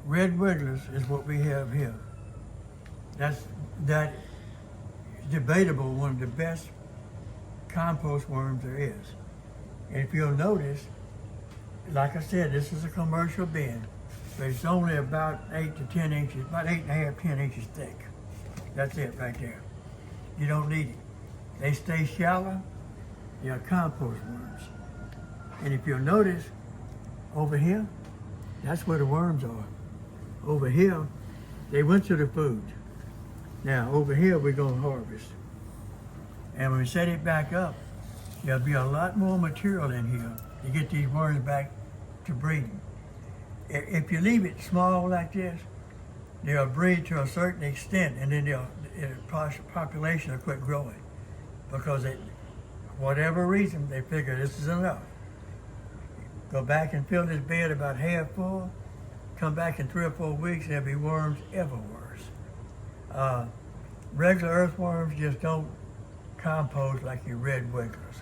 red wigglers is what we have here. That is debatable one of the best compost worms there is. And if you'll notice, like I said, this is a commercial bin, but it's only about 8 to 10 inches, about 8.5, 10 inches thick. That's it right there. You don't need it. They stay shallow. They are compost worms. And if you'll notice, over here, that's where the worms are. Over here, they went to the food. Now, over here, we're gonna harvest. And when we set it back up, there'll be a lot more material in here to get these worms back to breeding. If you leave it small like this, they'll breed to a certain extent, and then the population will quit growing because whatever reason, they figure this is enough. Go back and fill this bed about half full, come back in 3 or 4 weeks, there'll be worms everywhere. Regular earthworms just don't compost like your red wigglers.